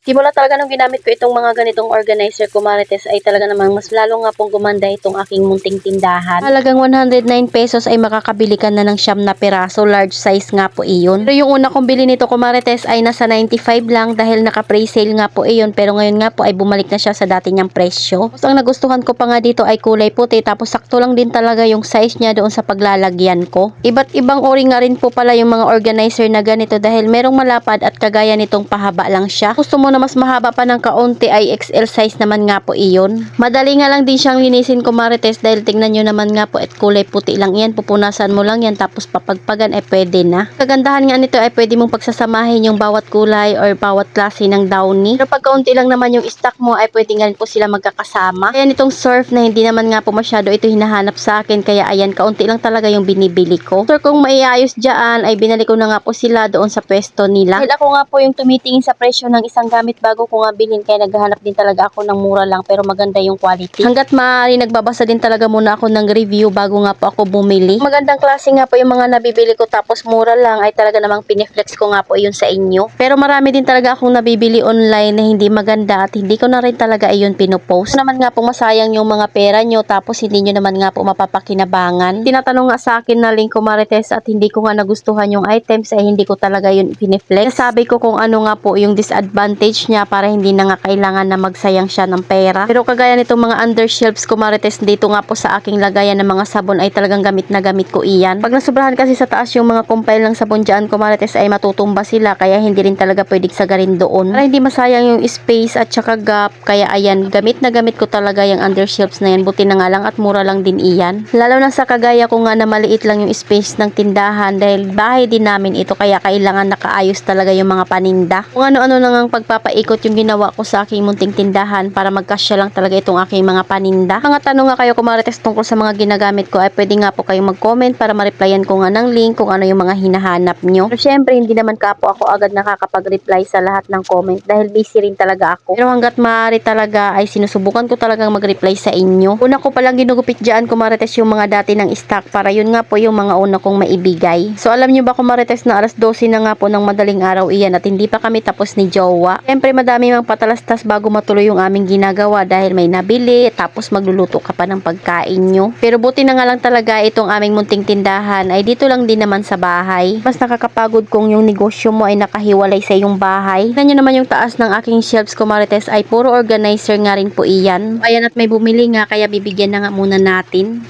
Simula talaga nung ginamit ko itong mga ganitong organizer ko Marites ay talaga namang mas lalo nga pong gumanda itong aking munting tindahan. Halagang 109 pesos ay makakabili ka na ng siyam na piraso, large size nga po iyon. Pero yung una kong bili nito ko Marites ay nasa 95 lang dahil naka pre-sale nga po iyon, pero ngayon nga po ay bumalik na siya sa dati niyang presyo. Tapos ang nagustuhan ko pa nga dito ay kulay puti, tapos sakto lang din talaga yung size niya doon sa paglalagyan ko. Iba't ibang uri nga rin po pala yung mga organizer na ganito dahil merong malapad at kagaya nitong pahaba lang siya. Gusto mo na mas mahaba pa ng kaunti ay XL size naman nga po iyon. Madali nga lang din siyang linisin ko Marites dahil tingnan nyo naman nga po at kulay puti lang yan. Pupunasan mo lang yan tapos papagpagan ay pwede na. Kagandahan nga nito ay pwede mong pagsasamahin yung bawat kulay or bawat klase ng downy. Pero pag kaunti lang naman yung stock mo ay pwede nga rin po sila magkakasama. Kaya nitong surf na hindi naman nga po masyado ito hinahanap sa akin, kaya ayan kaunti lang talaga yung binibili ko. So kung maiayos dyan ay binalik ko na nga po sila doon sa pwesto nila. Dahil ako nga po yung tumitingin sa presyo ng isang gamit bago ko nga bilhin, kaya naghahanap din talaga ako ng mura lang pero maganda yung quality. Hanggat maaari nagbabasa din talaga muna ako ng review bago nga po ako bumili. Magandang klase nga po yung mga nabibili ko tapos mura lang ay talaga namang piniflex ko nga po yun sa inyo. Pero marami din talaga akong nabibili online na hindi maganda at hindi ko na rin talaga iyon pinopost. Naman nga po masayang yung mga pera nyo tapos hindi nyo naman nga po mapapakinabangan. Tinatanong nga sa akin na link ko Marites at hindi ko nga nagustuhan yung items ay hindi ko talaga yun piniflex. Sabi ko kung ano nga po yung disadvantage niya para hindi na nga kailangan na magsayang siya ng pera. Pero kagaya nitong mga undershelves ko Marites, dito nga po sa aking lagayan ng mga sabon ay talagang gamit na gamit ko iyan. Pag nasobrahan kasi sa taas yung mga compile ng sabon dyan ko Marites ay matutumba sila, kaya hindi rin talaga pwedeng sagarin doon. Para hindi masayang yung space at saka gap, kaya ayan, gamit na gamit ko talaga yung undershelves na yan. Buti na nga lang at mura lang din iyan. Lalo na sa kagaya ko nga na maliit lang yung space ng tindahan dahil bahay din namin ito, kaya kailangan nakaayos talaga yung mga paninda. Kung ano-ano nang ang pagpapaikot yung ginawa ko sa aking munting tindahan para magkasya lang talaga itong aking mga paninda. Mga tanong nga kayo kumarites tungkol sa mga ginagamit ko ay pwede nga po kayong mag-comment para ma-replyan ko nga ng link kung ano yung mga hinahanap nyo. Pero syempre hindi naman ka po ako agad nakakapag-reply sa lahat ng comment dahil busy rin talaga ako. Pero hanggat maaari talaga ay sinusubukan ko talagang mag-reply sa inyo. Una ko palang ginugupit dyan kumarites yung mga dati ng stock para yun nga po yung mga una kong maibigay. So alam nyo ba kumarites na alas 12 na nga po ng madaling araw iyan at hindi pa kami tapos ni Jowa. Syempre madami mang patalastas bago matuloy yung aming ginagawa dahil may nabili tapos magluluto ka pa ng pagkain nyo. Pero buti na nga lang talaga itong aming munting tindahan ay dito lang din naman sa bahay. Mas nakakapagod kung yung negosyo mo ay nakahiwalay sa iyong bahay. Tignan nyo naman yung taas ng aking shelves ko Marites ay puro organizer nga rin po iyan. Ayan at may bumili nga kaya bibigyan na nga muna natin.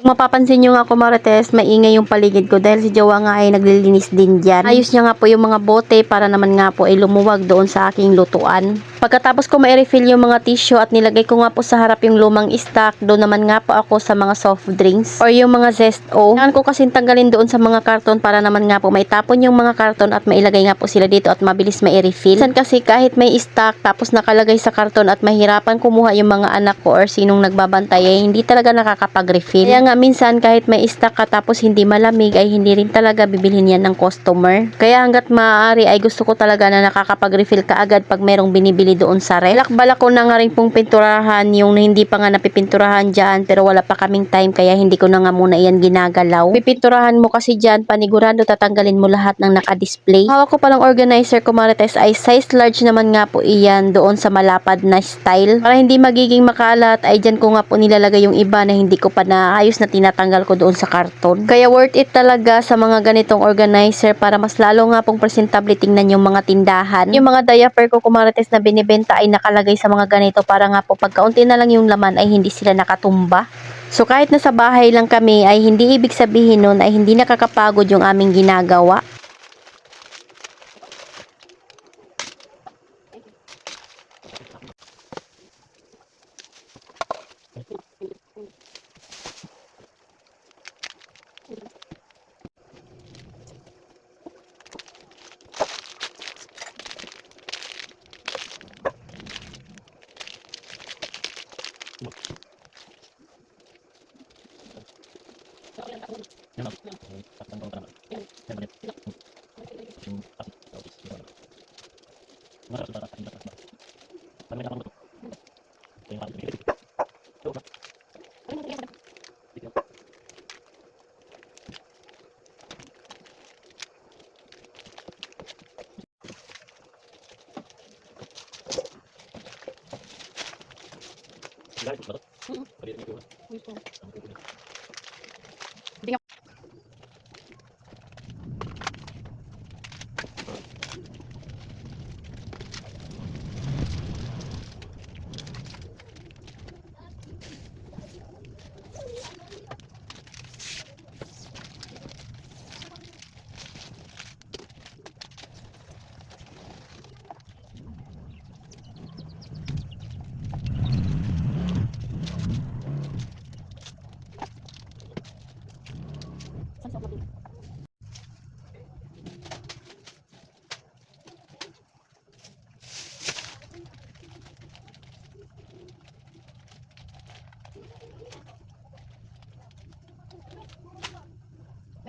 Kung mapapansin nyo nga kumarites, maingay yung paligid ko dahil si Jowa nga ay naglilinis din dyan. Ayos niya nga po yung mga bote para naman nga po ay lumuwag doon sa aking lutuan. Pagkatapos ko ma-refill yung mga tissue at nilagay ko nga po sa harap yung lumang stock, doon naman nga po ako sa mga soft drinks or yung mga Zesto. Kailangan ko kasing tanggalin doon sa mga karton para naman nga po maitapon yung mga karton at mailagay nga po sila dito at mabilis ma-refill. Minsan kasi kahit may stock tapos nakalagay sa karton at mahirapan kumuha yung mga anak ko or sinong nagbabantay ay hindi talaga nakakapag-refill. Kaya nga minsan kahit may stock ka tapos hindi malamig ay hindi rin talaga bibilhin yan ng customer. Kaya hanggat maaari ay gusto ko talaga na nakakapag-refill ka agad pag merong binibili doon sa ref. Balak ko na nga rin pong pinturahan yung hindi pa nga napipinturahan dyan pero wala pa kaming time kaya hindi ko na nga muna yan ginagalaw. Pipinturahan mo kasi dyan, panigurado tatanggalin mo lahat ng naka-display. Hawak ko palang organizer ko Marites ay size large naman nga po iyan doon sa malapad na style. Para hindi magiging makalat ay dyan ko nga po nilalagay yung iba na hindi ko pa naayos na tinatanggal ko doon sa karton. Kaya worth it talaga sa mga ganitong organizer para mas lalo nga pong presentable tingnan yung mga tindahan. Yung mga diaper ko kumarites na binibenta ay nakalagay sa mga ganito para nga po pagkaunti na lang yung laman ay hindi sila nakatumba. So kahit nasa bahay lang kami ay hindi ibig sabihin nun ay hindi nakakapagod yung aming ginagawa.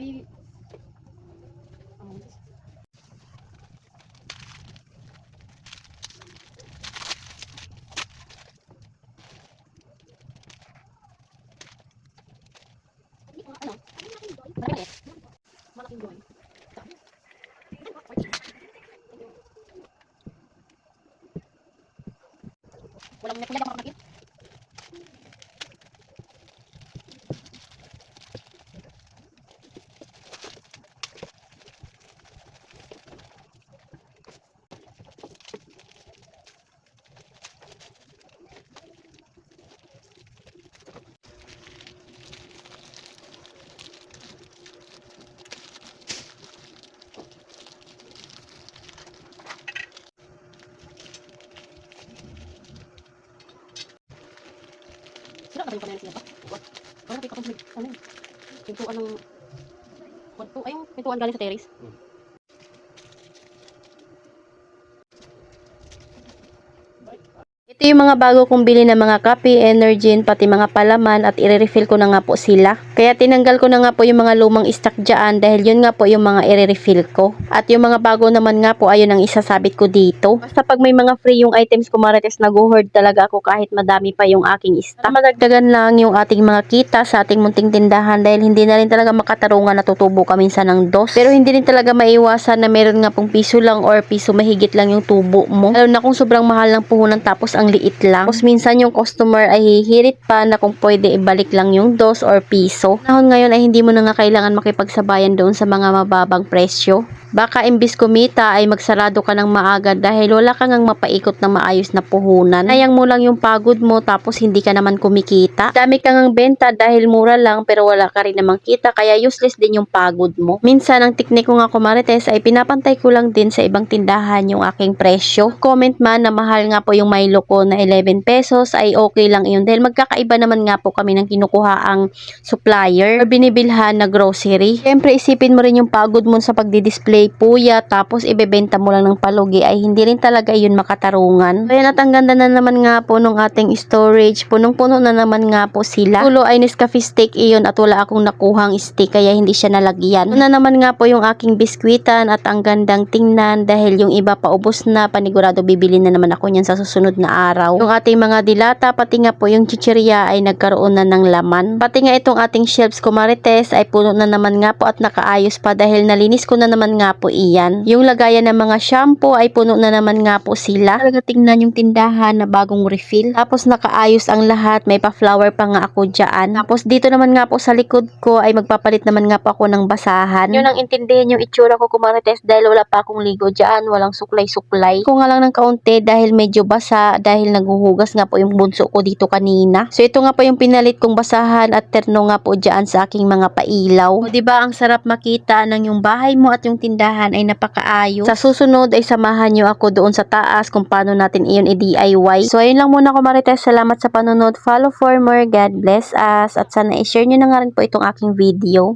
Ay, malaking joy. Walang net kuya, makakakit. Sira na ba yung panelis niya ba? Parang nakita ko ano, pintuan ng kwarto. Ay, yung pintuan galing sa terrace. Ito yung mga bago kong bili na mga kape, Energin, pati mga palaman at i-refill ko na nga po sila. Kaya tinanggal ko na nga po yung mga lumang stock dyan dahil yun nga po yung mga i-refill ko. At yung mga bago naman nga po ayun ang isasabit ko dito. Basta pag may mga free yung items ko marites, nag-hoard talaga ako kahit madami pa yung aking stock. Madagdagan lang yung ating mga kita sa ating munting tindahan dahil hindi na rin talaga makatarungan na tutubo ka minsan ng dos. Pero hindi rin talaga maiwasan na meron nga pong piso lang or piso mahigit lang yung tubo mo. Lalo na kung sobrang mahal ng puhunan tapos ang liit lang. Tapos minsan yung customer ay hihirit pa na kung pwede ibalik lang yung dos or piso. Nahon ngayon ay hindi mo na nga kailangan makipagsabayan doon sa mga mababang presyo. Baka imbis kumita ay magsarado ka ng maaga dahil wala kang ngang mapaikot na maayos na puhunan. Sayang mo lang yung pagod mo tapos hindi ka naman kumikita. Dami kang ngang benta dahil mura lang pero wala ka rin namang kita kaya useless din yung pagod mo. Minsan ang teknik ko nga kumarites ay pinapantay ko lang din sa ibang tindahan yung aking presyo. Comment man na mahal nga po yung Milo ko na 11 pesos ay okay lang yun dahil magkakaiba naman nga po kami ng kinukuha ang supplier or binibilhan na grocery. Siyempre isipin mo rin yung pagod mo sa pagdi-display puya tapos ibebenta mo lang ng palugi ay hindi rin talaga yun makatarungan. Kaya at ang ganda na naman nga po nung ating storage, punong-puno na naman nga po sila. Tulo ay Nescafe stick iyon at wala akong nakuhang stick kaya hindi siya nalagyan. Una naman nga po yung aking biskwitan at ang gandang tingnan dahil yung iba paubos na, panigurado bibili na naman ako niyan sa susunod na araw. Yung ating mga dilata pati nga po yung chichirya ay nagkaroon na ng laman. Pati nga itong ating shelves ko marites ay puno na naman nga po at nakaayos pa dahil nalinis ko na naman nga po iyan. Yung lagayan ng mga shampoo ay puno na naman nga po sila. Talaga tingnan yung tindahan na bagong refill. Tapos nakaayos ang lahat. May pa-flower pa nga ako dyan. Tapos dito naman nga po sa likod ko ay magpapalit naman nga po ako ng basahan. Yun ang intindihin yung itsura ko kumarites dahil wala pa akong ligo dyan. Walang suklay-suklay. Ko nga lang ng kaunti dahil medyo basa dahil naghuhugas nga po yung bunso ko dito kanina. So ito nga po yung pinalit kong basahan at terno nga po dyan sa aking mga pailaw. O diba ang sarap makita ng yung bahay mo at yung tindahan ay napakaayos. Sa susunod ay samahan nyo ako doon sa taas kung paano natin iyon i-DIY. So ayun lang muna ko marites. Salamat sa panonood. Follow for more. God bless us. At sana i-share nyo na nga rin po itong aking video.